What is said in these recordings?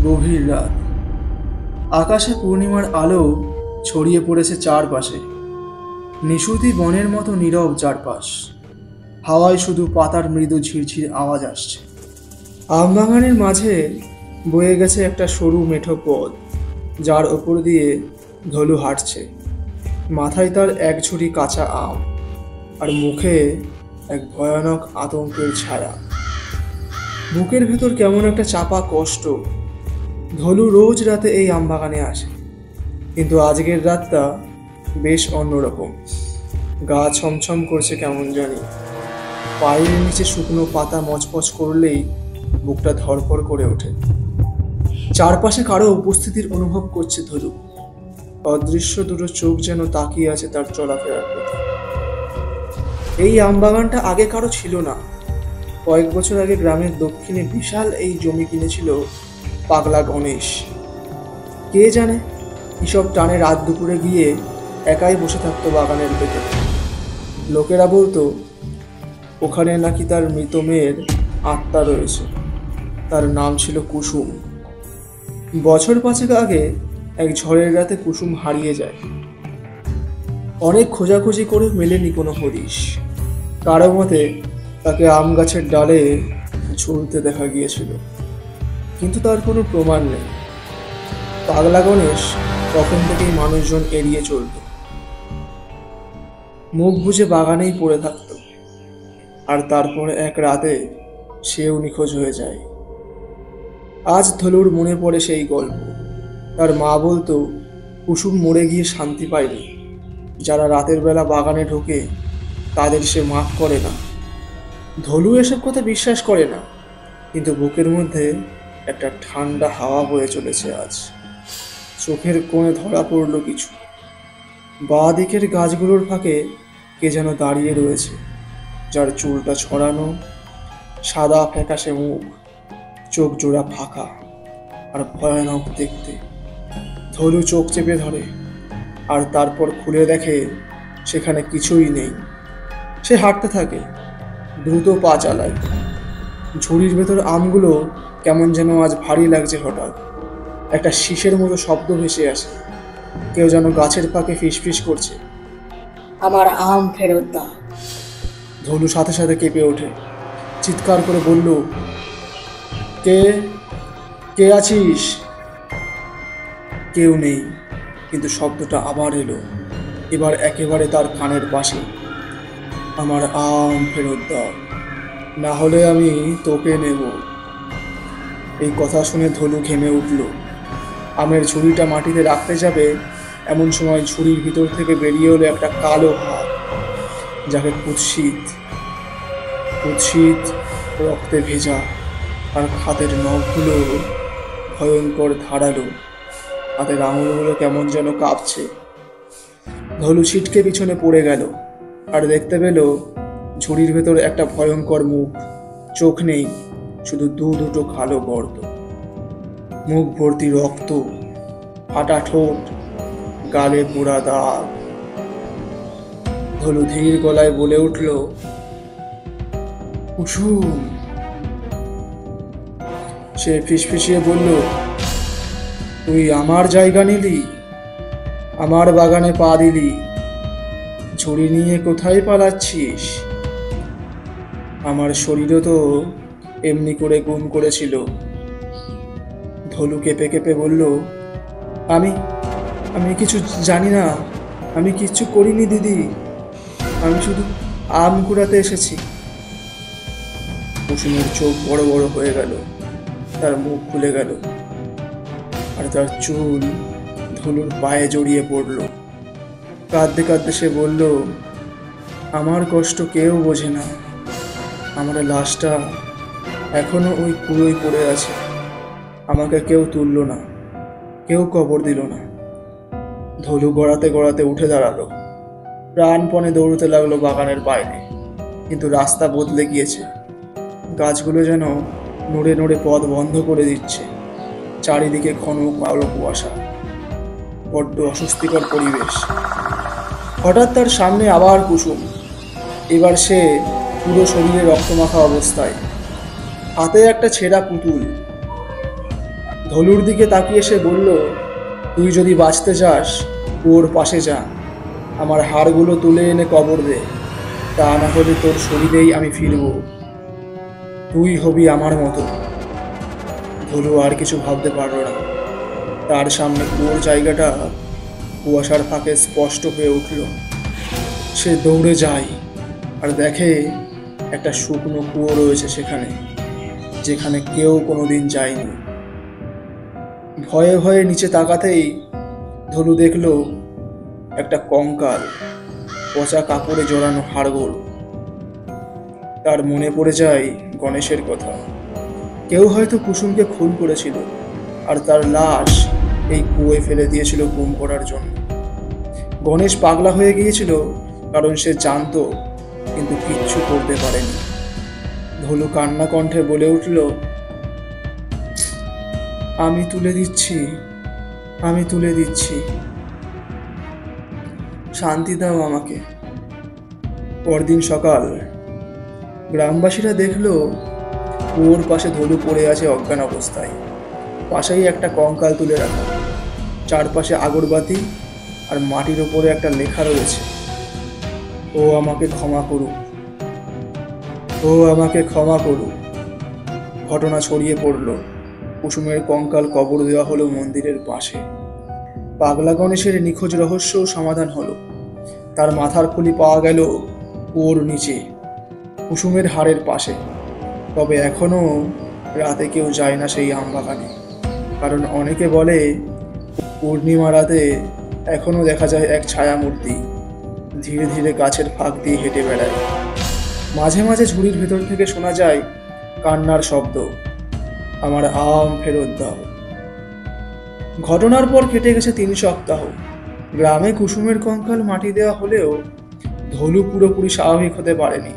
গভীর রাত, আকাশে পূর্ণিমার আলো ছড়িয়ে পড়েছে চারপাশে। নিশুতি বনের মতো নীরব চারপাশ। হাওয়ায় শুধু পাতার মৃদু ঝিরঝির আওয়াজ আসছে। আমবাগানের মাঝে বয়ে গেছে একটা সরু মেঠো পথ, যার ওপর দিয়ে ধলু হাঁটছে। মাথায় তার এক ঝুড়ি কাঁচা আম, আর মুখে এক ভয়ানক আতঙ্কের ছায়া। বুকের ভেতর কেমন একটা চাপা কষ্ট। ধলু রোজ রাতে এই আমবাগানে আসে, কিন্তু আজকের রাতটা বেশ অন্যরকম। গা ছমছম করছে কেমন জানি। পায়ের নিচে শুকনো পাতা মচমচ করলেই বুকটা ধড়ফড় করে ওঠে। চারপাশে কারো উপস্থিতির অনুভব করছে ধলু। অদৃশ্য দুটো চোখ যেন তাকিয়ে আছে তার চলাফেরার প্রতি। এই আমবাগানটা আগে কারো ছিল না। কয়েক বছর আগে গ্রামের দক্ষিণে বিশাল এই জমি কিনেছিল পাগলা গণেশ। কে জানে কিসব টানে রাত দুপুরে গিয়ে একাই বসে থাকতো বাগানের ভেতরে। লোকেরা বলতো ওখানে নাকি তার মৃত মেয়ের আত্মা রয়েছে। তার নাম ছিল কুসুম। বছর পাঁচেক আগে এক ঝড়ের রাতে কুসুম হারিয়ে যায়। অনেক খোঁজাখুঁজি করে মেলেনি কোনো হদিশ। কারো মতে তাকে আম গাছের ডালে ঝুলতে দেখা গিয়েছিল, কিন্তু তার কোনো প্রমাণ নেই। পাগলা গণেশ তখন থেকেই মানুষজন এড়িয়ে চলত। মুখ বুজে বাগানেই পড়ে থাকত। আর তারপর এক রাতে সেও নিখোঁজ হয়ে যায়। আজ ধলুর মনে পড়ে সেই গল্প। তার মা বলতো কুসুম মরে গিয়ে শান্তি পায়নি। যারা রাতের বেলা বাগানে ঢোকে তাদের সে মাফ করে না। ধলু এসব কথা বিশ্বাস করে না, কিন্তু বুকের মধ্যে একটা ঠান্ডা হাওয়া বয়ে চলেছে আজ। চোখের কোণে ধরা পড়ল কিছু। বাঁ দিকের গাছগুলোর ফাঁকে কে যেন দাঁড়িয়ে রয়েছে, যার চুলটা ছড়ানো, সাদা ফ্যাকাশে মুখ, চোখ জোড়া ফাঁকা আর ভয়ানক দেখতে। ধলু চোখ চেপে ধরে, আর তারপর খুলে দেখে সেখানে কিছুই নেই। সে হাঁটতে থাকে, দ্রুত পা চালায়। ঝুড়ির ভেতর আমগুলো কেমন যেন আজ ভারী লাগছে। হঠাৎ একটা শীষের মতো শব্দ ভেসে আসে। কেউ যেন গাছের ফাঁকে ফিসফিস করছে, আমার আম ফেরত দাও। ধলু সাথে সাথে কেঁপে ওঠে, চিৎকার করে বলল, কে কে আছিস? কেউ নেই, কিন্তু শব্দটা আবার এলো, এবার একেবারে তার কানের পাশে। আমার আম ফেরত দাও, না হলে আমি তোকে নেব। এই কথা শুনে ধলু ঘেমে উঠল। আমের ঝুড়িটা মাটিতে রাখতে যাবে, এমন সময় ঝুড়ির ভিতর থেকে বেরিয়ে এলো একটা কালো হাত, যাকে কুৎসিত কুৎসিত রক্তে ভেজা, আর হাতের নখগুলো ভয়ঙ্কর ধারালো। হাতের আঙুলগুলো কেমন যেন কাঁপছে। ধলু ছিটকে পিছনে পড়ে গেল, আর দেখতে পেল ঝুড়ির ভেতর একটা ভয়ঙ্কর মুখ। চোখ নেই, শুধু দুটো কালো গর্ত। মুখ ভর্তি রক্ত, ফাটা ঠোঁট, গালে পোড়া দাগ। ধলু ধীর গলায় বলে উঠল, কুসুম। সে ফিসফিসিয়ে বলল, তুই আমার জায়গা নিলি, আমার বাগানে পা দিলি, ঝুড়ি নিয়ে কোথায় পালাচ্ছিস? আমার শরীরও তো এমনি করে গুম করেছিল। ধলু কেঁপে কেঁপে বলল, আমি আমি কিছু জানি না, আমি কিচ্ছু করিনি দিদি, আমি শুধু আম কুড়াতে এসেছি। কুসুমের চোখ বড় বড় হয়ে গেল, তার মুখ খুলে গেল, আর তার চুল ধলুর পায়ে জড়িয়ে পড়ল। কাঁদতে কাঁদতে সে বলল, আমার কষ্ট কেউ বোঝে না। আমার লাশটা এখনো ওই কুয়োয় পড়ে আছে। আমাকে কেউ তুললো না, কেউ কবর দিল না। ধলু গড়াতে গড়াতে উঠে দাঁড়ালো, প্রাণপণে দৌড়তে লাগলো বাগানের বাইরে। কিন্তু রাস্তা বদলে গিয়েছে। গাছগুলো যেন নড়ে নড়ে পথ বন্ধ করে দিচ্ছে। চারিদিকে ঘন কালো কুয়াশা, বড্ড অস্বস্তিকর পরিবেশ। হঠাৎ তার সামনে আবার কুসুম। এবার সে পুরো শরীরে রক্তমাখা অবস্থায়, হাতে একটা ছেঁড়া পুতুল। ধলুর দিকে তাকিয়ে সে বলল, তুই যদি বাঁচতে চাস ওর পাশে যা, আমার হাড়গুলো তুলে এনে কবর দে, তা না হলে তোর শরীরেই আমি ফিরব, তুই হবি আমার মতো। ধলু আর কিছু ভাবতে পারল না। তার সামনে কুয়োর জায়গাটা কুয়াশার ফাঁকে স্পষ্ট হয়ে উঠল। সে দৌড়ে যায় আর দেখে একটা শুকনো কুয়ো রয়েছে সেখানে, যেখানে কেউ কোনোদিন যায়নি। ভয়ে ভয়ে নিচে তাকাতেই ধলু দেখল একটা কঙ্কাল, পচা কাপড়ে জড়ানো হাড়গোড়। তার মনে পড়ে যায় গণেশের কথা। কেউ হয়তো কুসুমকে খুন করেছিল আর তার লাশ এই কুয়োয় ফেলে দিয়েছিল গুম করার জন্য। গণেশ পাগলা হয়ে গিয়েছিল কারণ সে জানতো, কিন্তু কিচ্ছু করতে পারেনি। ধলু কান্না কণ্ঠে বলে উঠল, আমি তুলে দিচ্ছি, আমি তুলে দিচ্ছি, শান্তি দাও আমাকে। পরদিন সকাল গ্রামবাসীরা দেখলো কুয়োর পাশে ধলু পড়ে আছে অজ্ঞান অবস্থায়। পাশেই একটা কঙ্কাল তুলে রাখা, চারপাশে আগরবাতি আর মাটির ওপরে একটা লেখা রয়েছে, ও আমাকে ক্ষমা করুক, ও আমাকে ক্ষমা করুক। ঘটনা ছড়িয়ে পড়ল। কুসুমের কঙ্কাল কবর দেওয়া হলো মন্দিরের পাশে। পাগলা গণেশের নিখোঁজ রহস্য সমাধান হলো। তার মাথার খুলি পাওয়া গেল কুয়োর নিচে, কুসুমের হাড়ের পাশে। তবে এখনো রাতে কেউ যায় না সেই আমবাগানে, কারণ অনেকে বলে পূর্ণিমা রাতে এখনো দেখা যায় এক ছায়ামূর্তি ধীরে ধীরে গাছের ফাঁক দিয়ে হেঁটে বেড়ায়। মাঝে মাঝে ঝুড়ির ভেতর থেকে শোনা যায় কান্নার শব্দ, আমার আম ফেরত দাও। ঘটনার পর কেটে গেছে 3 সপ্তাহ। গ্রামে কুসুমের কঙ্কাল মাটি দেওয়া হলেও ধলু পুরোপুরি স্বাভাবিক হতে পারেনি।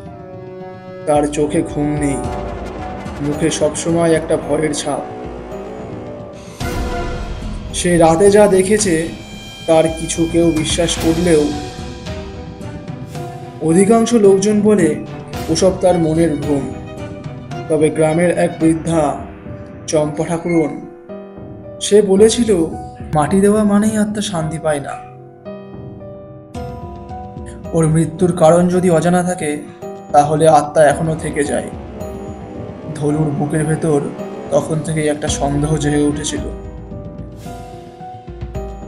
তার চোখে ঘুম নেই, মুখে সবসময় একটা ভয়ের ছাপ। সে রাতে যা দেখেছে তার কিছু কেউ বিশ্বাস করলেও অধিকাংশ লোকজন বলে ওসব তার মনের ভ্রম। তবে গ্রামের এক বৃদ্ধা চম্পা ঠাকুরন, সে বলেছিল মাটি দেওয়া মানেই আত্মা শান্তি পায় না। ওর মৃত্যুর কারণ যদি অজানা থাকে তাহলে আত্মা এখনো থেকে যায়। ধলুর বুকের ভেতর তখন থেকেই একটা সন্দেহ জেগে উঠেছিল,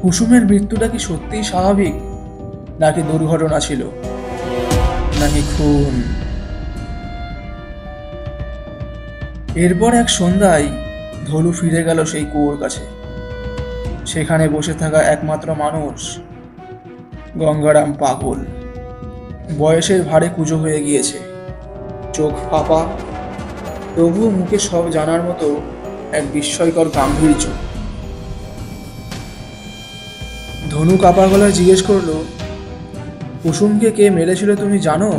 কুসুমের মৃত্যুটা কি সত্যিই স্বাভাবিক, নাকি দুর্ঘটনা ছিল, নাকি খুন। এরপর এক সন্ধ্যায় ধলু ফিরে গেল সেই কুয়োর কাছে। সেখানে বসে থাকা একমাত্র মানুষ গঙ্গারাম পাগল। বয়সের ভারে কুঁজো হয়ে গিয়েছে, চোখ ফাঁপা, তবুও মুখে সব জানার মতো এক বিস্ময়কর গাম্ভীর্য। ধনু কাপা গলায় জিজ্ঞেস করলো, কুসুমকে কে মেরেছিল তুমি জানো?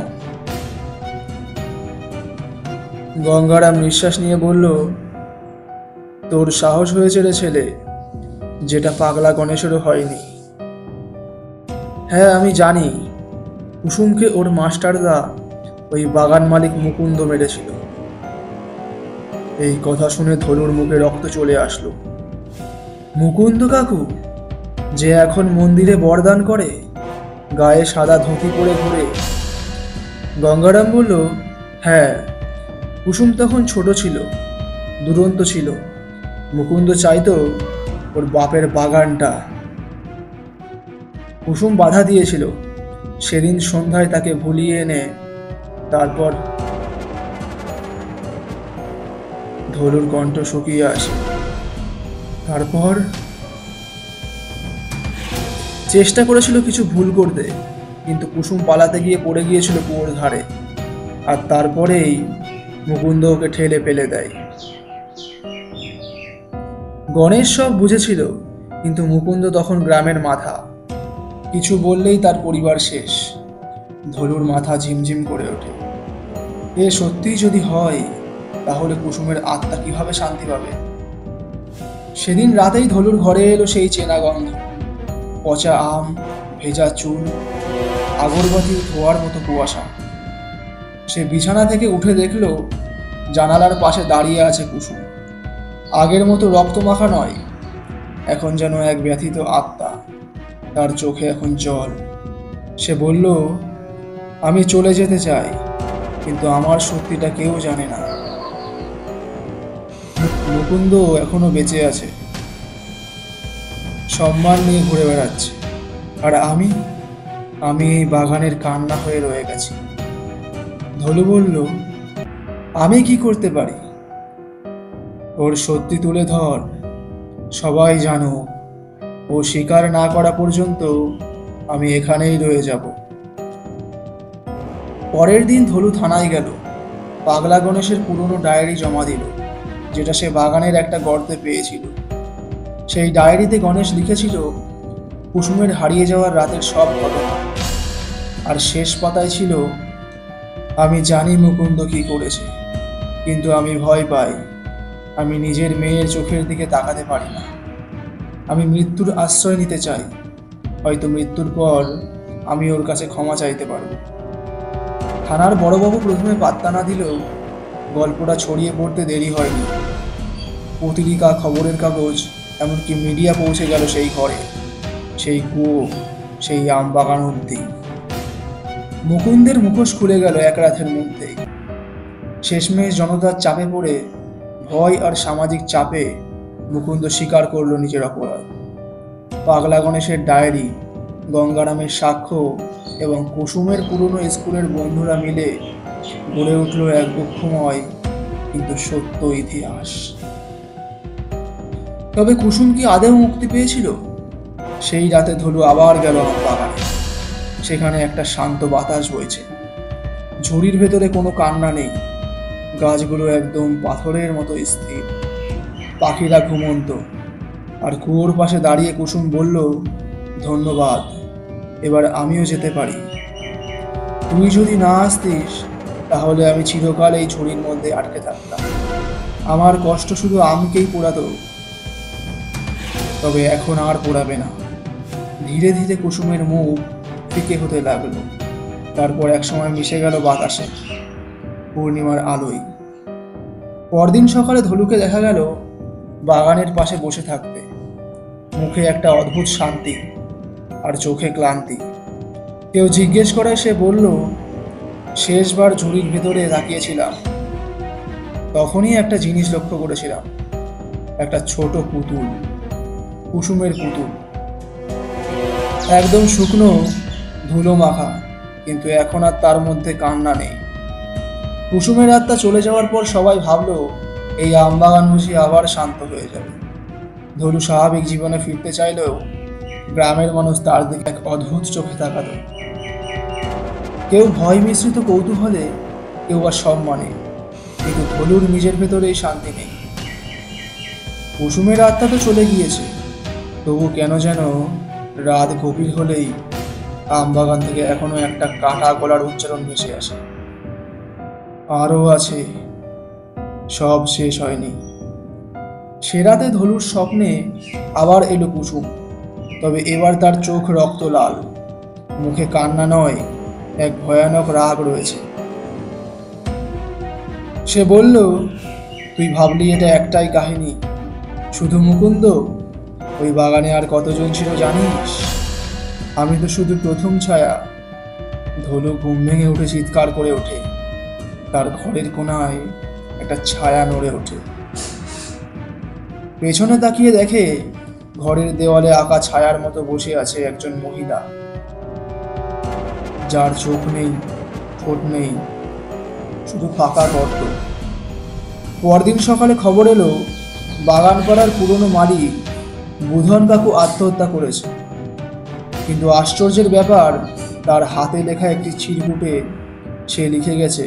গঙ্গারাম নিঃশ্বাস নিয়ে বলল, তোর সাহস হয়েছে রে ছেলে, যেটা পাগলা গণেশেরও হয়নি। হ্যাঁ আমি জানি, কুসুমকে ওর মাস্টারদা ওই বাগান মালিক মুকুন্দ মেরেছিল। এই কথা শুনে ধনুর মুখে রক্ত চলে আসলো। মুকুন্দ কাকু, যে এখন মন্দিরে বরদান করে, গায়ে সাদা ধুতি পরে ঘুরে? গঙ্গারাম বলল, হ্যাঁ, কুসুম তখন ছোট ছিল, দুরন্ত ছিল। মুকুন্দ চাইতো ওর বাপের বাগানটা। কুসুম বাধা দিয়েছিল। সেদিন সন্ধ্যায় তাকে ভুলিয়ে এনে তারপর। ধলুর কণ্ঠ শুকিয়ে আসে। তারপর চেষ্টা করেছিল কিছু ভুল করতে, কিন্তু কুসুম পালাতে গিয়ে পড়ে গিয়েছিল কুয়োর ধারে, আর তারপরেই মুকুন্দ ওকে ঠেলে ফেলে দেয়। গণেশ সব বুঝেছিল, কিন্তু মুকুন্দ তখন গ্রামের মাথা। কিছু বললেই তার পরিবার শেষ। ধলুর মাথা ঝিমঝিম করে ওঠে। এ সত্যিই যদি হয়, তাহলে কুসুমের আত্মা কিভাবে শান্তি পাবে? সেদিন রাতেই ধলুর ঘরে এলো সেই চেনা গন্ধ, পচা আম, ভেজা চুল, আগরবাতি ধোয়ার মতো কুয়াশা। সে বিছানা থেকে উঠে দেখলো জানালার পাশে দাঁড়িয়ে আছে কুসুম। আগের মতো রক্তমাখা নয়, এখন যেন এক ব্যথিত আত্মা। তার চোখে এখন জল। সে বলল, আমি চলে যেতে চাই, কিন্তু আমার সত্যিটা কেউ জানে না। মুকুন্দ এখনো বেঁচে আছে, সম্মান নিয়ে ঘুরে বেড়াচ্ছে, আর আমি আমি এই বাগানের কান্না হয়ে রয়ে গেছি। ধলু বলল, আমি কি করতে পারি? ওর সত্যি তুলে ধর, সবাই জানো। ও স্বীকার না করা পর্যন্ত আমি এখানেই রয়ে যাব। পরের দিন ধলু থানায় গেল। পাগলা গণেশের পুরনো ডায়েরি জমা দিল, যেটা সে বাগানের একটা গর্তে পেয়েছিল। সেই ডায়েরিতে গণেশ লিখেছিল কুসুমের হারিয়ে যাওয়ার রাতের সব ঘটনা। আর শেষ পাতায় ছিল, আমি জানি মুকুন্দ কি করেছে, কিন্তু আমি ভয় পাই। আমি নিজের মেয়ের চোখের দিকে তাকাতে পারি না। আমি মৃত্যুর আশ্রয় নিতে চাই। হয়তো মৃত্যুর পর আমি ওর কাছে ক্ষমা চাইতে পারবো। থানার বড়বাবু প্রথমে পাত্তা না দিলেও গল্পটা ছড়িয়ে পড়তে দেরি হয়নি। পত্রিকা, খবরের কাগজ, এমনকি মিডিয়া পৌঁছে গেল সেই ঘরে, সেই কুয়ো, সেই আম বাগান অব্দি। মুকুন্দের মুখোশ খুলে গেল এক রাতের মধ্যেই। শেষমেশ জনতার চাপে পড়ে, ভয় আর সামাজিক চাপে মুকুন্দ স্বীকার করলো নিজের অপরাধ। পাগলা গণেশের ডায়েরি, গঙ্গারামের সাক্ষ্য এবং কুসুমের পুরনো স্কুলের বন্ধুরা মিলে গড়ে উঠল এক দুঃখময় কিন্তু সত্য ইতিহাস। তবে কুসুম কি আদেও মুক্তি পেয়েছিল? সেই রাতে ধলু আবার গেল আম বাগানে। সেখানে একটা শান্ত বাতাস বইছে, ঝুড়ির ভেতরে কোনো কান্না নেই, গাছগুলো একদম পাথরের মতো স্থির, পাখিরা ঘুমন্ত। আর কুয়োর পাশে দাঁড়িয়ে কুসুম বলল, ধন্যবাদ, এবার আমিও যেতে পারি। তুই যদি না আসতিস, তাহলে আমি চিরকাল এই ঝুড়ির মধ্যে আটকে থাকতাম। আমার কষ্ট শুধু আমকেই পোড়াতো, তবে এখন আর পোড়াবে না। ধীরে ধীরে কুসুমের মুখ ফিকে হতে লাগলো। তারপর একসময় মিশে গেল বাতাসে, পূর্ণিমার আলোয়। পরদিন সকালে ধলুকে দেখা গেল বাগানের পাশে বসে থাকতে, মুখে একটা অদ্ভুত শান্তি আর চোখে ক্লান্তি। কেউ জিজ্ঞেস করে সে বলল, শেষবার ঝুড়ির ভেতরে তাকিয়েছিলাম, তখনই একটা জিনিস লক্ষ্য করেছিলাম, একটা ছোট পুতুল, কুসুমের পুতুল, একদম শুকনো, ধুলো মাখা, কিন্তু এখন আর তার মধ্যে কান্না নেই। কুসুমের আত্মা চলে যাওয়ার পর সবাই ভাবলো এই আমবাগান বুঝি আবার শান্ত হয়ে যাবে। ধলু স্বাভাবিক জীবনে ফিরতে চাইলেও গ্রামের মানুষ তার দিকে এক অদ্ভুত চোখে তাকাত। কেউ ভয় মিশ্রিত কৌতূহলে, কেউ বা সম্মানে, কিন্তু ধলুর নিজের ভেতরেই শান্তি নেই। কুসুমের আত্মা তো চলে গিয়েছে, তবু কেন যেন রাত গভীর হলেই আমবাগান থেকে এখনো একটা কাটা গলার উচ্চারণ ভেসে আসে, আরও আছে, সব শেষ হয়নি। সে রাতে ধলুর স্বপ্নে আবার এলো কুসুম, তবে এবার তার চোখ রক্ত লাল, মুখে কান্না নয়, এক ভয়ানক রাগ রয়েছে। সে বলল, তুই ভাবলি এটা একটাই কাহিনী, শুধু মুকুন্দ? ওই বাগানে আর কতজন ছিল জানিস? আমি তো শুধু প্রথম ছায়া। ধলু ঘুম ভেঙে উঠে চিৎকার করে ওঠে। তার ঘরের কোণায় একটা ছায়া নড়ে ওঠে। পেছনে তাকিয়ে দেখে ঘরের দেওয়ালে আঁকা ছায়ার মতো বসে আছে একজন মহিলা, যার চোখ নেই, ঠোঁট নেই, শুধু ফাঁকা গর্ত। পরদিন সকালে খবর এলো বাগানপাড়ার পুরনো মালিক বুধন কাকু আত্মহত্যা করেছে। কিন্তু আশ্চর্যের ব্যাপার, তার হাতে লেখা একটি চিরকুটে সে লিখে গেছে,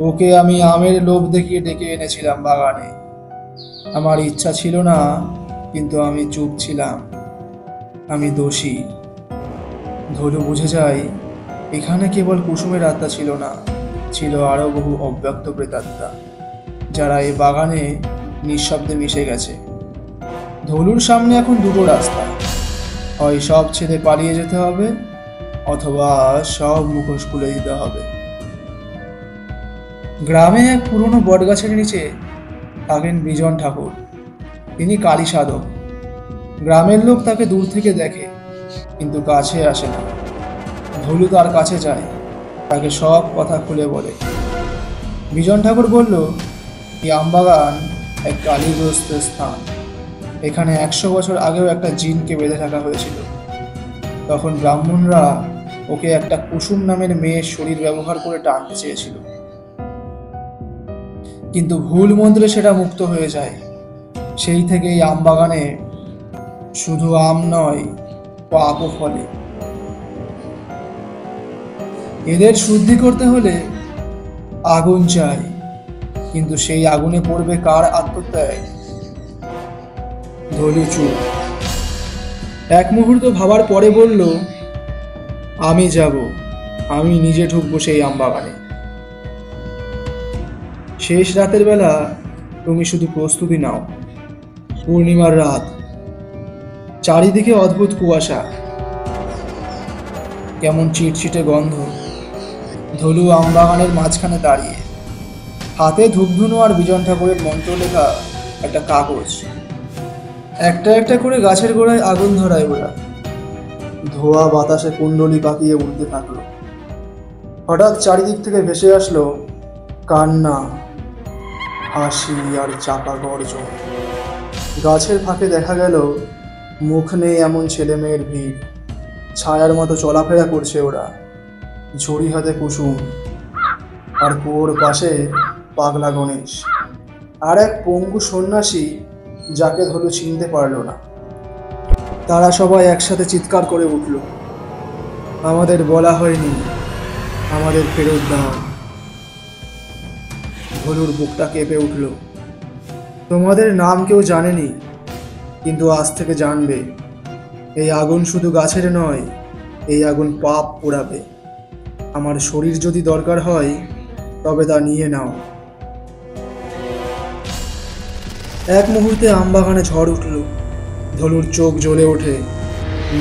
ওকে আমি আমের লোভ দেখিয়ে ডেকে এনেছিলাম বাগানে। আমার ইচ্ছা ছিল না, কিন্তু আমি চুপ ছিলাম। আমি দোষী। ধলু বুঝে যায়, এখানে কেবল কুসুমের আত্মা ছিল না, ছিল আরও বহু অব্যক্ত প্রেতাত্মা, যারা এই বাগানে নিঃশব্দে মিশে গেছে। ধলুর সামনে এখন দুটো রাস্তা, হয় সব ছেড়ে পালিয়ে যেতে হবে, অথবা সব মুখোশ খুলে দিতে হবে। গ্রামে এক পুরনো বটগাছের নিচে থাকেন বিজন ঠাকুর। তিনি কালী সাধক। গ্রামের লোক তাকে দূর থেকে দেখে, কিন্তু কাছে আসে না। ধলু তার কাছে যায়, তাকে সব কথা খুলে বলে। বিজন ঠাকুর বলল, এই আমবাগান এক কালীগ্রস্ত স্থান। এখানে 100 বছর আগেও একটা জিনকে বেঁধে রাখা হয়েছিল। তখন ব্রাহ্মণরা ওকে একটা কুসুম নামের মেয়ের শরীর ব্যবহার করে টানতে চেয়েছিল, কিন্তু ভুল মন্ত্রে সেটা মুক্ত হয়ে যায়। সেই থেকে এই আমবাগানে শুধু আম নয়, পাপও ফলে। এদের শুদ্ধি করতে হলে আগুন চাই, কিন্তু সেই আগুনে পড়বে কার আত্মত্যাগ? ধলু চুপ। এক মুহূর্ত ভাবার পরে বলল, আমি যাব, আমি নিজে ঢুকবো সেই আমবাগানে। শেষ রাতের বেলা তুমি শুধু প্রস্তুতি নাও। পূর্ণিমার রাত, চারিদিকে অদ্ভুত কুয়াশা, কেমন চিটচিটে গন্ধ। ধলু আমবাগানের মাঝখানে দাঁড়িয়ে, হাতে ধূপধুনো আর বিজন ঠাকুরের মন্ত্র লেখা একটা কাগজ। একটা একটা করে গাছের গোড়ায় আগুন ধরায় ওরা। ধোয়া বাতাসে কুণ্ডলি পাকিয়ে উঠতে থাকলো। হঠাৎ চারিদিক থেকে ভেসে আসলো কান্না, হাসি আর চাপা গর্জন। গাছের ফাঁকে দেখা গেল মুখ নেই এমন ছেলে মেয়ের ভিড়। ছায়ার মতো চলাফেরা করছে ওরা, ঝুড়ি হাতে কুসুম। আর কুয়োর পাশে পাগলা গণেশ আর এক পঙ্গু সন্ন্যাসী, যাকে ধলু চিনতে পারল না। তারা সবাই একসাথে চিৎকার করে উঠল, আমাদের বলা হয়নি, আমাদের ফেরত দাও। ধলুর বুকটা কেঁপে উঠল। তোমাদের নাম কেউ জানেনি, কিন্তু আজ থেকে জানবে। এই আগুন শুধু গাছের নয়, এই আগুন পাপ পোড়াবে। আমার শরীর যদি দরকার হয়, তবে তা নিয়ে নাও। এক মুহূর্তে আমবাগানে ঝড় উঠল। ধলুর চোখ জ্বলে ওঠে,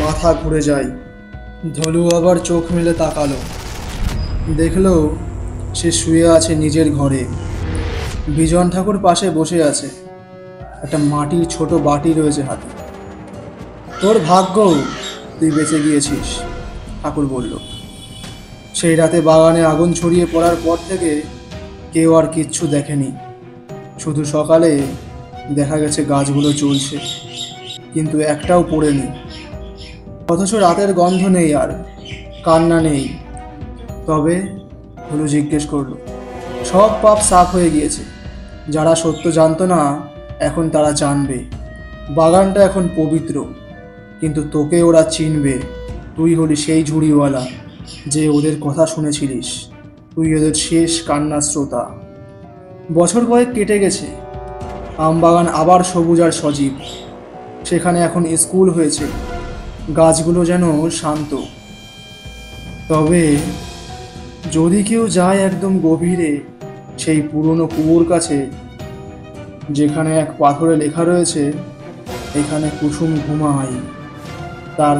মাথা ঘুরে যায়। ধলু আবার চোখ মেলে তাকালো, দেখলো সে শুয়ে আছে নিজের ঘরে। বিজন ঠাকুর পাশে বসে আছে, একটা মাটির ছোট বাটি রয়েছে হাতে। তোর ভাগ্য, তুই বেঁচে গিয়েছিস, ঠাকুর বলল। সেই রাতে বাগানে আগুন ছড়িয়ে পড়ার পর থেকে কেউ আর কিচ্ছু দেখেনি। শুধু সকালে দেখা গেছে গাছগুলো জ্বলছে, কিন্তু একটাও পড়েনি। অথচ রাতের গন্ধ নেই, আর কান্না নেই। তবে হলু জিজ্ঞেস করলো, সব পাপ সাফ হয়ে গিয়েছে। যারা সত্য জানতো না, এখন তারা জানবে। বাগানটা এখন পবিত্র, কিন্তু তোকে ওরা চিনবে। তুই হলি সেই ঝুড়িওয়ালা, যে ওদের কথা শুনেছিলিস। তুই ওদের শেষ কান্নার শ্রোতা। বছর কয়েক কেটে গেছে, আমবাগান আবার সবুজ আর সজীব। সেখানে এখন স্কুল হয়েছে, গাছগুলো যেন শান্ত। তবে যদি কেউ যায় একদম গভীরে, সেই পুরনো কুয়োর কাছে, যেখানে এক পাথরে লেখা রয়েছে, এখানে কুসুম ঘুমায়, তার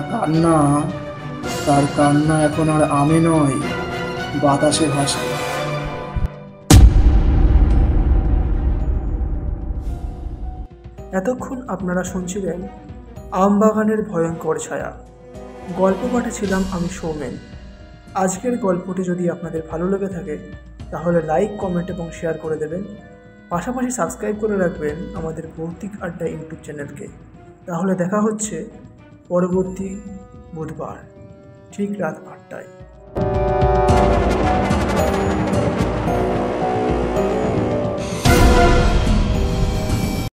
কান্না এখন আর আমে নয়, বাতাসে ভাসে। এতক্ষণ আপনারা শুনছিলেন আমবাগানের ভয়ঙ্কর ছায়া। গল্প পাঠে ছিলাম আমি সৌমেন। আজকের গল্পটি যদি আপনাদের ভালো লেগে থাকে, তাহলে লাইক, কমেন্ট এবং শেয়ার করে দেবেন। পাশাপাশি সাবস্ক্রাইব করে রাখবেন আমাদের ভৌতিক আড্ডা ইউটিউব চ্যানেলকে। তাহলে দেখা হচ্ছে পরবর্তী বুধবার ঠিক রাত 8টায়।